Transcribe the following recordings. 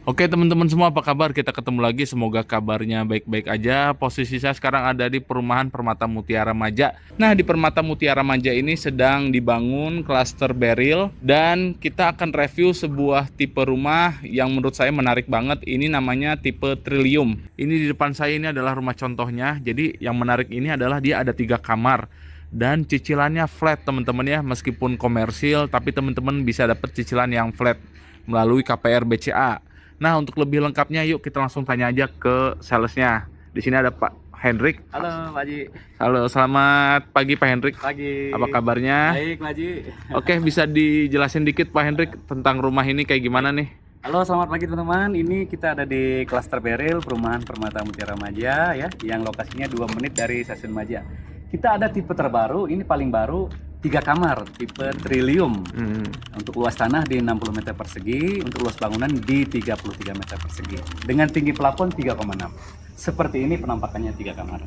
Oke teman-teman semua, apa kabar? Kita ketemu lagi, semoga kabarnya baik-baik aja. Posisi saya sekarang ada di perumahan Permata Mutiara Maja. Nah, di Permata Mutiara Maja ini sedang dibangun klaster Beril, dan kita akan review sebuah tipe rumah yang menurut saya menarik banget. Ini namanya tipe Trillium. Ini di depan saya ini adalah rumah contohnya. Jadi yang menarik ini adalah dia ada 3 kamar dan cicilannya flat teman-teman ya. Meskipun komersil, tapi teman-teman bisa dapat cicilan yang flat melalui KPR BCA. Nah, untuk lebih lengkapnya yuk kita langsung tanya aja ke salesnya. Di sini ada Pak Hendrik. Halo Pak Haji. Halo, selamat pagi Pak Hendrik. Pagi. Apa kabarnya? Baik Pak Haji. Oke, bisa dijelasin dikit Pak Hendrik tentang rumah ini kayak gimana nih? Halo, selamat pagi teman-teman. Ini kita ada di Klaster Beril, Perumahan Permata Mutiara Maja ya, yang lokasinya 2 menit dari Stasiun Maja. Kita ada tipe terbaru, ini paling baru, 3 kamar, tipe Trillium. Untuk luas tanah di 60 meter persegi, untuk luas bangunan di 33 meter persegi. Dengan tinggi plafon 3,6. Seperti ini penampakannya 3 kamar.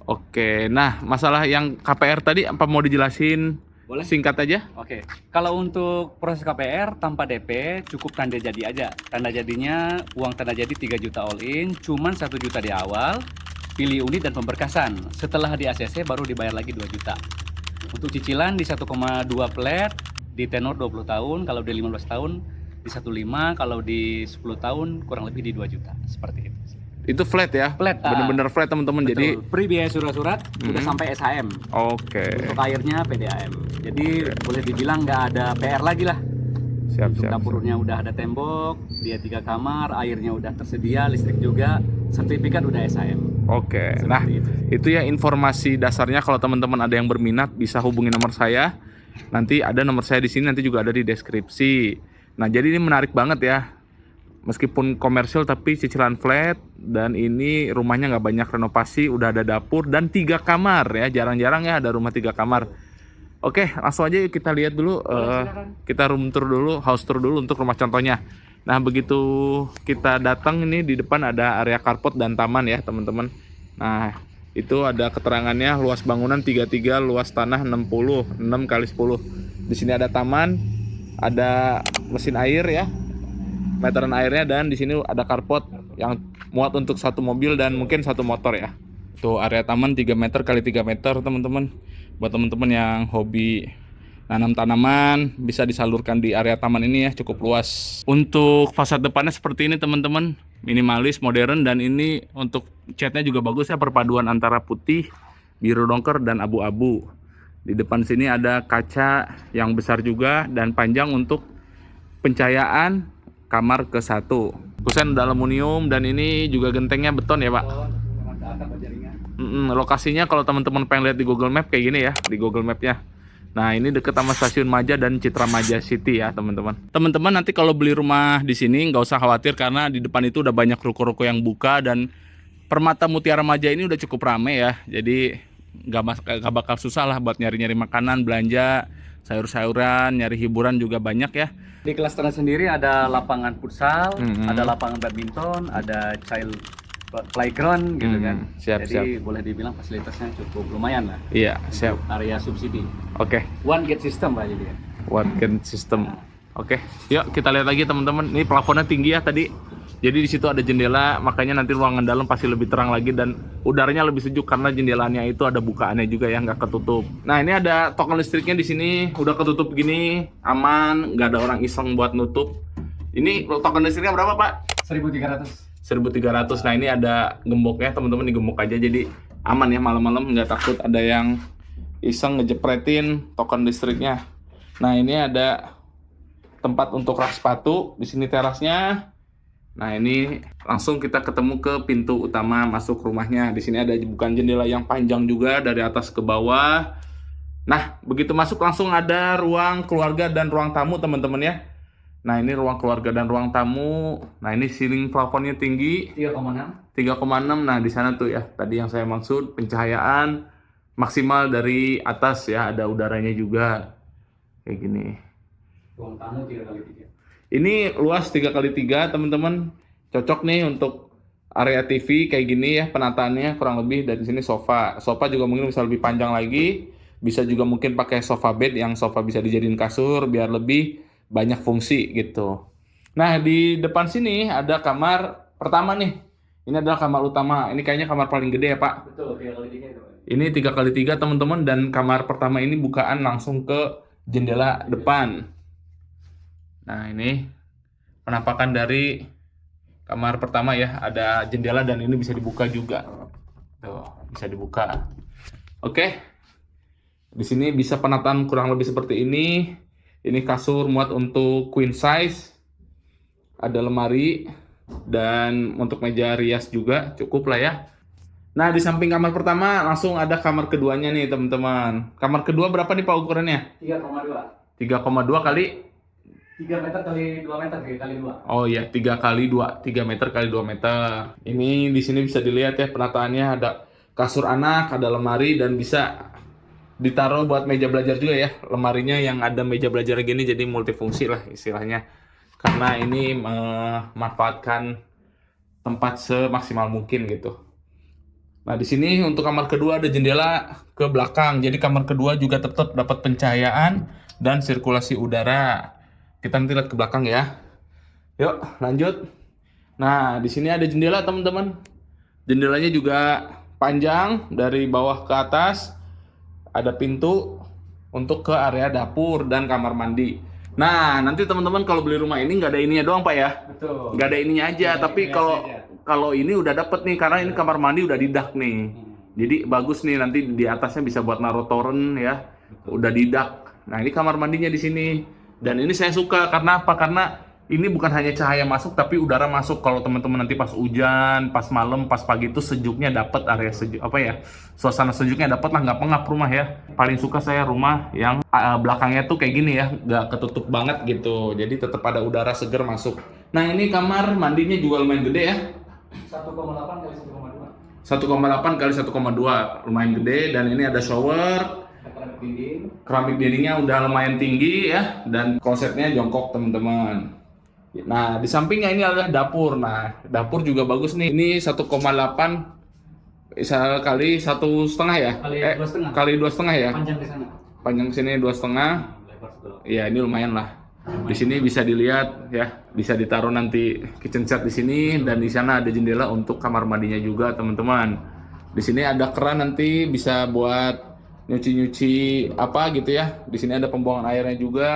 Oke, nah masalah yang KPR tadi apa mau dijelasin? Boleh? Singkat aja. Oke, kalau untuk proses KPR tanpa DP cukup tanda jadi aja. Tanda jadinya uang tanda jadi 3 juta all in, cuman 1 juta di awal, pilih unit dan pemberkasan. Setelah di ACC baru dibayar lagi 2 juta. Untuk cicilan di 1,2 flat, di tenor 20 tahun, kalau di 15 tahun di 1,5, kalau di 10 tahun kurang lebih di 2 juta. Seperti itu. Itu flat ya? Flat, Bener-bener flat teman-teman. Jadi free biaya surat-surat, udah sampai SHM. oke. Untuk airnya PDAM. Jadi boleh dibilang nggak ada PR lagi lah. Siap, Untuk siap. dapurnya udah ada tembok, dia 3 kamar, airnya udah tersedia, listrik juga, sertifikat udah SHM. Oke, Seperti nah itu. itu ya informasi dasarnya. Kalau teman-teman ada yang berminat bisa hubungi nomor saya. Nanti ada nomor saya di sini, nanti juga ada di deskripsi. Nah, jadi ini menarik banget ya. Meskipun komersil tapi cicilan flat, dan ini rumahnya nggak banyak renovasi, udah ada dapur dan 3 kamar ya. Jarang-jarang ya ada rumah 3 kamar. Oke, langsung aja yuk kita lihat dulu. Kita room tour dulu, house tour dulu untuk rumah contohnya. Nah, begitu kita datang ini di depan ada area carport dan taman ya teman-teman. Nah, itu ada keterangannya, luas bangunan 33, luas tanah 60, 6 kali 10. Di sini ada taman, ada mesin air ya, meteran airnya, dan di sini ada carport yang muat untuk 1 mobil dan mungkin 1 motor ya. Tuh area taman 3 meter kali 3 meter teman-teman. Buat teman-teman yang hobi nanam tanaman bisa disalurkan di area taman ini ya, cukup luas. Untuk fasad depannya seperti ini teman-teman, minimalis, modern, dan ini untuk catnya juga bagus ya, perpaduan antara putih, biru dongker, dan abu-abu. Di depan sini ada kaca yang besar juga dan panjang untuk pencahayaan kamar ke-1. Kusen aluminium, dan ini juga gentengnya beton ya Pak. Lokasinya kalau teman-teman pengen lihat di Google Map kayak gini ya, di Google Map-nya. Nah, ini deket sama Stasiun Maja dan Citra Maja City ya teman-teman. Teman-teman nanti kalau beli rumah di sini nggak usah khawatir, karena di depan itu udah banyak ruko-ruko yang buka, dan Permata Mutiara Maja ini udah cukup rame ya. Jadi nggak bakal susah lah buat nyari-nyari makanan, belanja, sayur-sayuran, nyari hiburan juga banyak ya. Di klaster sendiri ada lapangan futsal, ada lapangan badminton, ada child playground gitu kan. Siap, Jadi boleh dibilang fasilitasnya cukup lumayan lah. Iya, siap. Area subsidi. Oke. One gate system Pak jadi. Wattken system. Oke, yuk kita lihat lagi teman-teman. Ini plafonnya tinggi ya tadi. Jadi di situ ada jendela, makanya nanti ruangan dalam pasti lebih terang lagi, dan udaranya lebih sejuk karena jendelanya itu ada bukaannya juga ya, nggak ketutup. Nah, ini ada token listriknya di sini, udah ketutup gini, aman, nggak ada orang iseng buat nutup. Ini token listriknya berapa Pak? 1.300. 1.300. Nah, ini ada gemboknya teman-teman, digembok aja jadi aman ya, malam-malam nggak takut ada yang iseng ngejepretin token listriknya. Nah, ini ada tempat untuk rak sepatu, di sini terasnya. Nah, ini langsung kita ketemu ke pintu utama masuk rumahnya. Di sini ada bukan jendela yang panjang juga dari atas ke bawah. Nah, begitu masuk langsung ada ruang keluarga dan ruang tamu teman-teman ya. Nah, ini ruang keluarga dan ruang tamu. Nah, ini ceiling plafonnya tinggi 3,6. 3,6. Nah, di sana tuh ya, tadi yang saya maksud, pencahayaan maksimal dari atas ya, ada udaranya juga. Kayak gini. Ruang tamu 3x3. Ini luas 3x3 teman-teman. Cocok nih untuk area TV kayak gini ya, penataannya kurang lebih. Dari sini sofa. Sofa juga mungkin bisa lebih panjang lagi. Bisa juga mungkin pakai sofa bed, yang sofa bisa dijadiin kasur biar lebih banyak fungsi gitu. Nah, di depan sini ada kamar pertama nih. Ini adalah kamar utama. Ini kayaknya kamar paling gede ya, Pak. Betul, 3x3 itu. Ini 3x3 teman-teman, dan kamar pertama ini bukaan langsung ke jendela depan. Nah, ini penampakan dari kamar pertama ya. Ada jendela dan ini bisa dibuka juga. Tuh, bisa dibuka. Oke. Di sini bisa penataan kurang lebih seperti ini. Ini kasur muat untuk queen size. Ada lemari dan untuk meja rias juga cukup lah ya. Nah, di samping kamar pertama langsung ada kamar keduanya nih teman-teman. Kamar kedua berapa nih Pak ukurannya? 3,2. 3,2 kali 3 meter kali 2 meter kali 2. Oh iya, 3 kali 2, 3 meter kali 2 meter. Ini di sini bisa dilihat ya penataannya, ada kasur anak, ada lemari dan bisa ditaruh buat meja belajar juga ya. Lemarinya yang ada meja belajar gini jadi multifungsi lah istilahnya. Karena ini memanfaatkan tempat semaksimal mungkin gitu. Nah, di sini untuk kamar kedua ada jendela ke belakang. Jadi kamar kedua juga tetap dapat pencahayaan dan sirkulasi udara. Kita nanti lihat ke belakang ya. Yuk, lanjut. Nah, di sini ada jendela, teman-teman. Jendelanya juga panjang dari bawah ke atas. Ada pintu untuk ke area dapur dan kamar mandi. Nah, nanti teman-teman kalau beli rumah ini nggak ada ininya doang, Pak ya. Betul. Nggak ada ininya aja, Nggak ada tapi ininya kalau aja. kalau ini udah dapet nih, karena ini kamar mandi udah didak nih. Jadi bagus nih, nanti di atasnya bisa buat naruh toren ya. Udah didak. Nah, ini kamar mandinya di sini. Dan ini saya suka karena apa? Karena ini bukan hanya cahaya masuk tapi udara masuk. Kalau teman-teman nanti pas hujan, pas malam, pas pagi itu sejuknya dapat, area sejuk apa ya? Suasana sejuknya dapat lah, nggak pengap rumah ya. Paling suka saya rumah yang belakangnya tuh kayak gini ya, nggak ketutup banget gitu. Jadi tetap ada udara seger masuk. Nah, ini kamar mandinya juga lumayan gede ya. 1,8 kali 1,2. 1,8 kali 1,2, lumayan gede. Dan ini ada shower. Ada dinding. Keramik dindingnya udah lumayan tinggi ya, dan konsepnya jongkok teman-teman. Nah, di sampingnya ini adalah dapur. Nah, dapur juga bagus nih. Ini 1,8 kali 1,5 ya? Kali 2,5. Kali 2,5 ya? Panjang di sana. Panjang sini 2,5. Lebar sebelah. Ya, ini lumayan lah. Di sini bisa dilihat ya, bisa ditaruh nanti kitchen set di sini, dan di sana ada jendela untuk kamar mandinya juga teman-teman. Di sini ada keran nanti bisa buat nyuci-nyuci apa gitu ya. Di sini ada pembuangan airnya juga.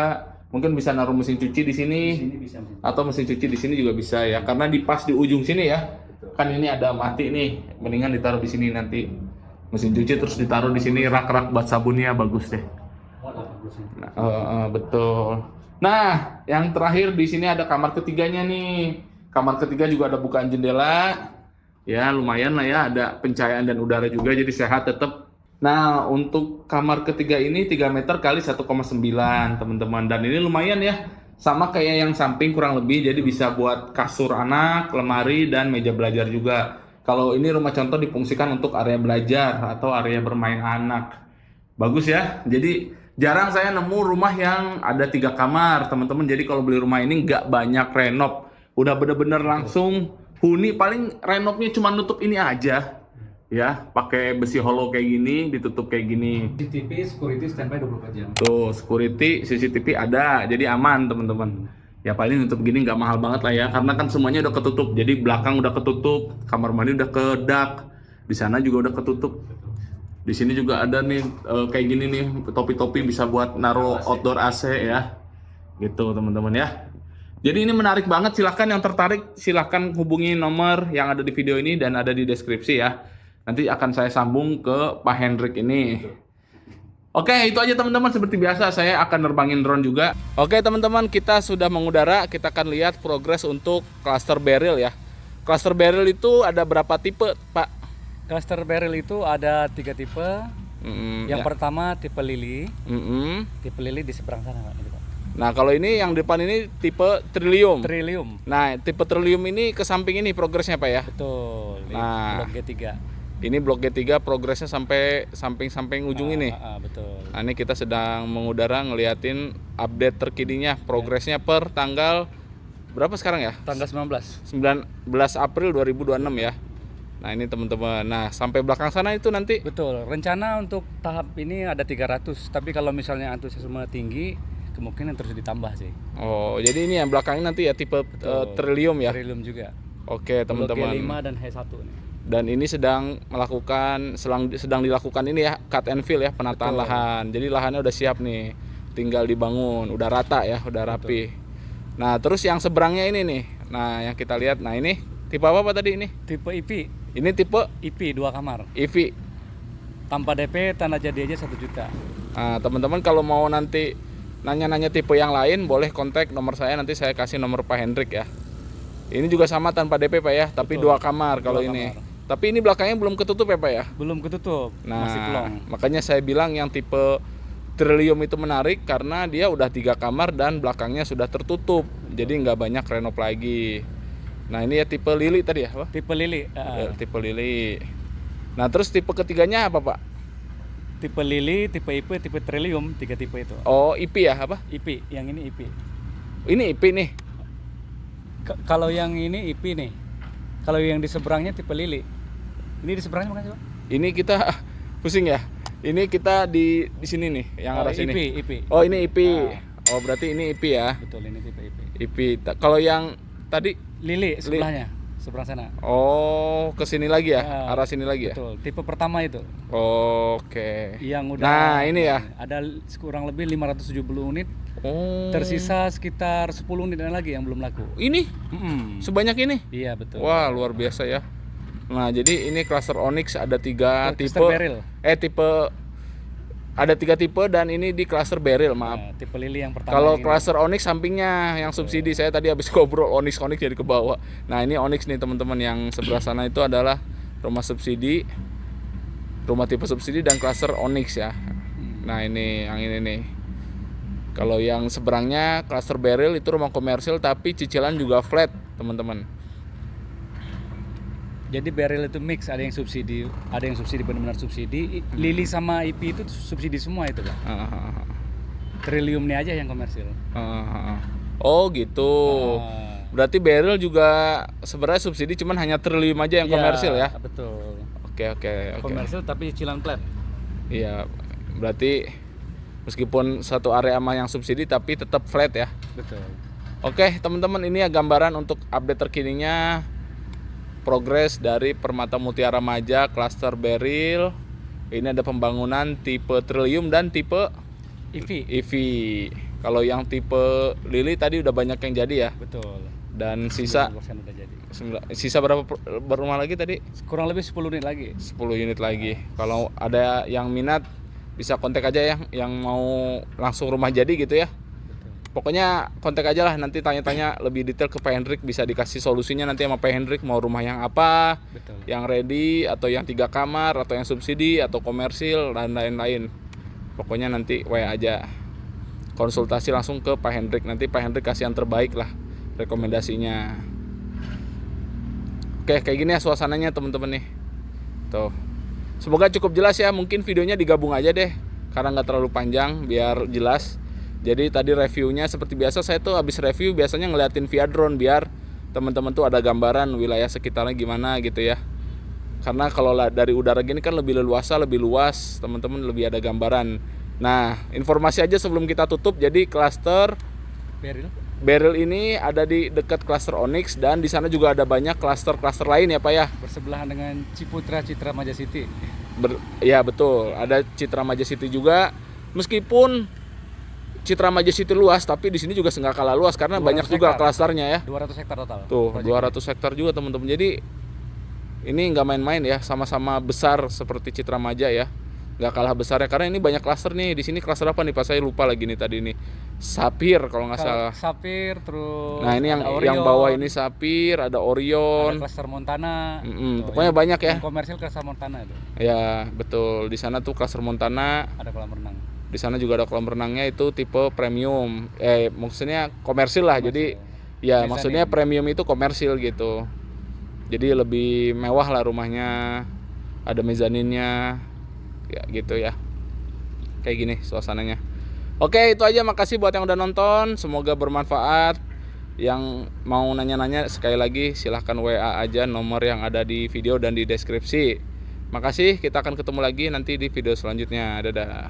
Mungkin bisa naruh mesin cuci di sini. Ini bisa. Atau mesin cuci di sini juga bisa ya. Karena pas di ujung sini ya. Kan ini ada mati nih. Mendingan ditaruh di sini nanti. Mesin cuci terus ditaruh di sini, rak-rak buat sabunnya bagus deh. Nah, betul. Nah, yang terakhir di sini ada kamar ketiganya nih. Kamar ketiga juga ada bukaan jendela. Ya, lumayan lah ya, ada pencahayaan dan udara juga, jadi sehat tetap. Nah, untuk kamar ketiga ini 3 meter kali 1,9 teman-teman. Dan ini lumayan ya, sama kayak yang samping kurang lebih. Jadi bisa buat kasur anak, lemari, dan meja belajar juga. Kalau ini rumah contoh difungsikan untuk area belajar atau area bermain anak. Bagus ya. Jadi jarang saya nemu rumah yang ada 3 kamar teman-teman. Jadi kalau beli rumah ini nggak banyak renov. Udah bener-bener langsung huni, paling renovnya cuma nutup ini aja. Ya, pakai besi hollow kayak gini, ditutup kayak gini. CCTV, security standby 24 jam. Tuh, security, CCTV ada, jadi aman teman-teman. Ya paling untuk gini nggak mahal banget lah ya, karena kan semuanya udah ketutup. Jadi belakang udah ketutup, kamar mandi udah kedak, di sana juga udah ketutup. Di sini juga ada nih kayak gini nih, topi-topi bisa buat naruh outdoor AC ya, gitu teman-teman ya. Jadi ini menarik banget, silahkan yang tertarik silahkan hubungi nomor yang ada di video ini dan ada di deskripsi ya. Nanti akan saya sambung ke Pak Hendrik ini. Oke, itu aja teman-teman. Seperti biasa saya akan nerbangin drone juga. Oke teman-teman, kita sudah mengudara. Kita akan lihat progres untuk cluster barrel ya. Cluster barrel itu ada berapa tipe, Pak? Cluster barrel itu ada 3 tipe. Yang Ya. pertama tipe lili. Tipe lili di seberang sana, Pak. Nah, kalau ini yang depan ini tipe trillium. Trillium. Nah, tipe trillium ini ke samping ini progresnya, Pak ya. Betul. Nah. Blok G3. Ini blok G3 progresnya sampai samping-samping ujung ini. Betul. Nah, ini kita sedang mengudara ngeliatin update terkininya, progresnya per tanggal berapa sekarang ya? Tanggal 19. 19 April 2026 ya. Nah, ini teman-teman. Nah, sampai belakang sana itu nanti. Betul. Rencana untuk tahap ini ada 300. Tapi kalau misalnya antusiasme tinggi, kemungkinan terus ditambah sih. Oh, jadi ini yang belakangnya nanti ya tipe Betul. Trillium ya. Trillium juga. Oke, teman-teman. G5 dan H1 nih. Dan ini sedang dilakukan ini ya, cut and fill ya, penataan Betul. lahan. Jadi lahannya udah siap nih, tinggal dibangun, udah rata ya, udah rapi. Nah, terus yang seberangnya ini nih. Nah, yang kita lihat, nah ini tipe apa Pak tadi ini? Tipe IP. Ini tipe IP 2 kamar. EV. Tanpa DP tanda jadi aja 1 juta. Nah, teman-teman kalau mau nanti nanya-nanya tipe yang lain, boleh kontak nomor saya, nanti saya kasih nomor Pak Hendrik ya. Ini juga sama tanpa DP Pak ya, tapi Betul. 2 kamar kalau 2 ini. kamar. Tapi ini belakangnya belum ketutup ya Pak ya? Belum ketutup, Nah, masih pelong. makanya saya bilang yang tipe Trillium itu menarik karena dia udah 3 kamar dan belakangnya sudah tertutup. Jadi nggak banyak renov lagi. Nah, ini ya tipe Lili tadi ya Pak? Tipe Lili. Tipe Lili. Nah, terus tipe ketiganya apa Pak? Tipe Lili, tipe IP, tipe Trillium, 3 tipe itu. Oh, IP ya apa? IP, yang ini IP. Ini IP nih. Kalau yang ini IP nih. Kalau yang di seberangnya tipe Lili. Ini di seberangnya bukan sih, Pak? Ini kita pusing ya. Ini kita di sini nih, yang arah sini. IP. Oh, ini IP. Nah. Oh, berarti ini IP ya. Betul, ini tipe IP. IP. Kalau yang tadi Lili sebelahnya, seberang sana. oh, ke sini lagi ya, Ya, arah sini lagi ya. Betul, tipe pertama itu. Oke. Yang udah Nah, ini ya. Ada kurang lebih 570 unit. Oh. Tersisa sekitar 10 unit lagi yang belum laku. Ini sebanyak ini. Iya, betul. Wah, luar biasa ya. Nah, jadi ini cluster Onyx ada 3 tipe. Cluster Beryl. Ada 3 tipe dan ini di cluster Beryl, maaf. Nah, tipe Lili yang pertama. Kalau ini. cluster Onyx sampingnya yang subsidi, saya tadi habis ngobrol Onyx jadi ke bawah. Nah, ini Onyx nih teman-teman, yang sebelah sana itu adalah rumah subsidi, rumah tipe subsidi dan cluster Onyx ya. Nah, ini yang ini nih. Kalau yang seberangnya cluster Beryl itu rumah komersil tapi cicilan juga flat, teman-teman. Jadi Beryl itu mix, ada yang subsidi benar-benar subsidi. Lili sama IP itu subsidi semua itu, Pak. Trillium nih aja yang komersil. Oh, gitu. Berarti Beryl juga sebenarnya subsidi, cuman hanya Trillium aja yang komersil ya. Betul. Oke. Komersil tapi cicilan flat. Iya, berarti meskipun satu area sama yang subsidi tapi tetap flat ya. Betul. Oke, teman-teman, ini ya gambaran untuk update terkininya progres dari Permata Mutiara Maja Cluster Beryl. Ini ada pembangunan tipe Trillium dan tipe EV. Kalau yang tipe Lili tadi udah banyak yang jadi ya. Betul. Dan sisa 90% udah jadi. sisa berapa rumah lagi tadi? Kurang lebih 10 unit lagi. 10 unit lagi. Kalau ada yang minat bisa kontak aja ya, yang mau langsung rumah jadi gitu ya. Pokoknya kontak aja lah, nanti tanya-tanya lebih detail ke Pak Hendrik, bisa dikasih solusinya nanti sama Pak Hendrik, mau rumah yang apa, Betul. yang ready atau yang 3 kamar atau yang subsidi atau komersil dan lain-lain. Pokoknya nanti WA aja, konsultasi langsung ke Pak Hendrik, nanti Pak Hendrik kasih yang terbaik lah rekomendasinya. Oke, kayak gini ya suasananya teman-teman nih. Tuh. Semoga cukup jelas ya, mungkin videonya digabung aja deh karena nggak terlalu panjang biar jelas. Jadi tadi reviewnya seperti biasa, saya tuh habis review biasanya ngeliatin via drone biar teman-teman tuh ada gambaran wilayah sekitarnya gimana gitu ya. Karena kalau dari udara gini kan lebih leluasa, lebih luas, teman-teman lebih ada gambaran. Nah, informasi aja sebelum kita tutup, jadi cluster Beryl ini ada di dekat cluster Onyx dan di sana juga ada banyak cluster lain ya Pak ya. Bersebelahan dengan Ciputra Citra Maja City. Ya betul, ada Citra Maja City juga. Meskipun Citra Maja City luas, tapi di sini juga nggak kalah luas karena banyak juga klasternya ya. 200 hektar total. Tuh, 200 hektar juga teman-teman. Jadi ini nggak main-main ya, sama-sama besar seperti Citra Maja ya. Nggak kalah besar ya, karena ini banyak klaster nih. Di sini klaster apa nih Pak? Saya lupa lagi nih tadi nih. Sapir kalau nggak salah. Sapir, terus Nah, ini yang bawah ini Sapir, ada Orion. Ada cluster Montana. Pokoknya banyak ya. Yang komersil cluster Montana itu. Ya, betul. Di sana tuh cluster Montana. Ada kolam renang. Di sana juga ada kolam renangnya, itu tipe premium. Maksudnya komersil lah. Jadi ya Mezanin. maksudnya premium itu komersil gitu. Jadi lebih mewah lah rumahnya. Ada mezaninnya. Ya gitu ya. Kayak gini suasananya. Oke, itu aja, makasih buat yang udah nonton. Semoga bermanfaat. Yang mau nanya-nanya sekali lagi silahkan WA aja nomor yang ada di video dan di deskripsi. Makasih, kita akan ketemu lagi nanti di video selanjutnya. Dadah.